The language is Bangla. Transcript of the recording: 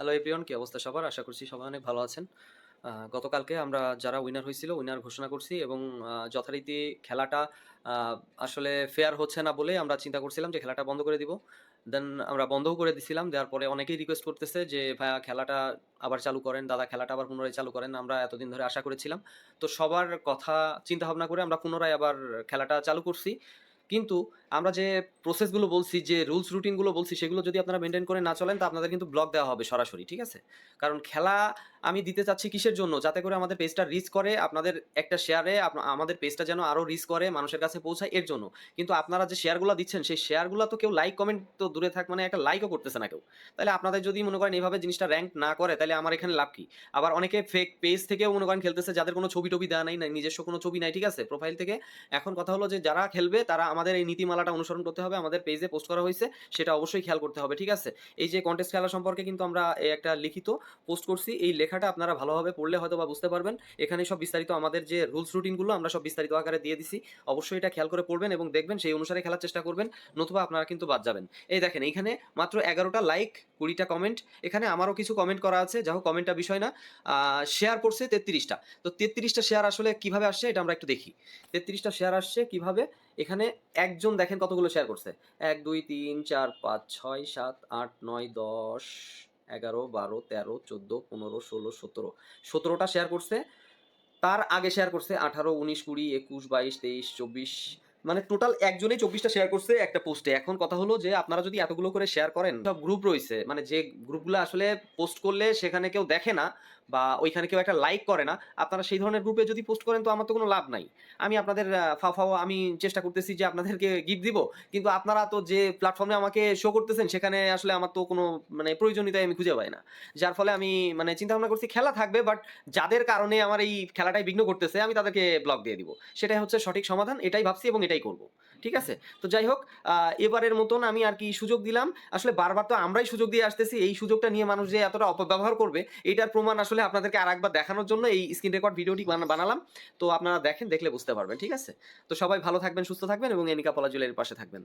হ্যালো এভরিওয়ান, কি অবস্থা সবার? আশা করছি সবাই অনেক ভালো আছেন। গতকালকে আমরা যারা উইনার হইছিল, উইনার ঘোষণা করছি এবং যথারীতি খেলাটা আ আসলে ফেয়ার হচ্ছে না বলে আমরা চিন্তা করছিলাম যে খেলাটা বন্ধ করে দিব। দেন আমরা বন্ধও করে দিছিলাম। দেওয়ার পরে অনেকেই রিকোয়েস্ট করতেছে যে, "ভাইয়া খেলাটা আবার চালু করেন, দাদা খেলাটা আবার পুনরায় চালু করেন।" আমরা এতদিন ধরে আশা করেছিলাম। তো সবার কথা চিন্তা ভাবনা করে আমরা পুনরায় আবার খেলাটা চালু করছি। কিন্তু আমরা যে প্রসেস গুলো বলছি, যে রুলস রুটিন গুলো বলছি, সেগুলো যদি আপনারা মেইনটেইন করে না চলেন, তো আপনাদের কিন্তু ব্লক দেওয়া হবে সরাসরি। ঠিক আছে? কারণ খেলা আমি দিতে চাচ্ছি কিসের জন্য? যাতে করে আমাদের পেজটা রিচ করে, আপনাদের একটা শেয়ারে আমাদের পেজটা যেন আরো রিচ করে, মানুষের কাছে পৌঁছায়, এর জন্য। কিন্তু আপনারা যে শেয়ারগুলা দিচ্ছেন, সেই শেয়ারগুলা তো কেউ লাইক, কমেন্ট তো দূরে থাক, মানে একটা লাইকও করতেছে না কেউ। তাইলে আপনাদের যদি মনে করেন এভাবে জিনিসটা র‍্যাংক না করে, তাইলে আমার এখানে লাভ কি? আবার অনেকে ফেক পেজ থেকেও মনে করেন খেলতেছে, যাদের কোনো ছবি-টবি দেওয়া নাই, নিজস্ব কোনো ছবি নাই, ঠিক আছে? প্রোফাইল থেকে। এখন কথা হলো যে যারা খেলবে তারা আমাদের এই নীতিমালাটা অনুসরণ করতে হবে। আমাদের পেজে পোস্ট করা হইছে, সেটা অবশ্যই খেয়াল করতে হবে, ঠিক আছে? এই যে কনটেস্ট খেলা সম্পর্কে কিন্তু আমরা একটা লিখিত পোস্ট করছি। এই লেখাটা আপনারা ভালোভাবে পড়লে হয়তোবা বুঝতে পারবেন। এখানে সব বিস্তারিত আমাদের যে রুলস রুটিন গুলো আমরা সব বিস্তারিত আকারে দিয়ে দিছি। অবশ্যই এটা খেয়াল করে পড়বেন এবং দেখবেন, সেই অনুসারে খেলার চেষ্টা করবেন। নতুবা আপনারা কিন্তু বাদ যাবেন। এই দেখেন, এইখানে মাত্র ১১ টা লাইক, ২০ টা কমেন্ট। এখানে আমারও কিছু কমেন্ট করা আছে। যাই হোক, কমেন্টটা বিষয় না। শেয়ার পড়ছে ৩৩ টা। তো ৩৩ টা শেয়ার আসলে কিভাবে আসছে এটা আমরা একটু দেখি। ৩৩ টা শেয়ার আসছে কিভাবে? এখানে একজন দেখেন কতগুলো শেয়ার করছে। ১, ২, ৩, ৪, ৫, ৬, ৭, ৮, ৯, ১০, ১১, ১২, ১৩, ১৪, ১৫, ১৬, ১৭। ১৭ টা শেয়ার করছে। তার আগে শেয়ার করছে ১৮, ১৯, ২০, ২১, ২২, ২৩, ২৪, মানে টোটাল একজনেই ২৪ টা শেয়ার করছে একটা পোস্টে। এখন কথা হলো যে আপনারা যদি এতগুলো করে শেয়ার করেন, সব গ্রুপ রইছে। মানে যে গ্রুপগুলো আসলে পোস্ট করলে সেখানে কেউ দেখে না বা ওইখানে কেউ একটা লাইক করে না, আপনারা সেই ধরনের গ্রুপে যদি পোস্ট করেন, তো আমার তো কোনো লাভ নাই। আমি আপনাদের ফাও আমি চেষ্টা করতেছি যে আপনাদেরকে গিফট দিব। কিন্তু আপনারা তো যে প্ল্যাটফর্মে আমাকে শো করতেছেন, সেখানে আসলে আমার তো কোনো মানে প্রয়োজনীয়তাই আমি খুঁজে পাই না। যার ফলে আমি মানে চিন্তা ভাবনা করছি খেলা থাকবে, বাট যাদের কারণে আমার এই খেলাটাই বিঘ্ন করতেছে, আমি তাদেরকে ব্লক দিয়ে দিব। সেটাই হচ্ছে সঠিক সমাধান। এটাই ভাবছি এবং এটাই করব। ঠিক আছে? তো যাই হোক, এবারের মতন আমি আরকি সুযোগ দিলাম। আসলে বারবার তো আমরাই সুযোগ দিয়ে আসতেছি। এই সুযোগটা নিয়ে মানুষ যে এতটা অপব্যবহার করবে, এইটার প্রমাণ আসলে আপনাদেরকে আরেকবার দেখানোর জন্য এই স্ক্রিন রেকর্ড ভিডিওটি বানালাম। তো আপনারা দেখেন, দেখলে বুঝতে পারবেন। ঠিক আছে? তো সবাই ভালো থাকবেন, সুস্থ থাকবেন এবং এনিকা পলাজুলের পাশে থাকবেন।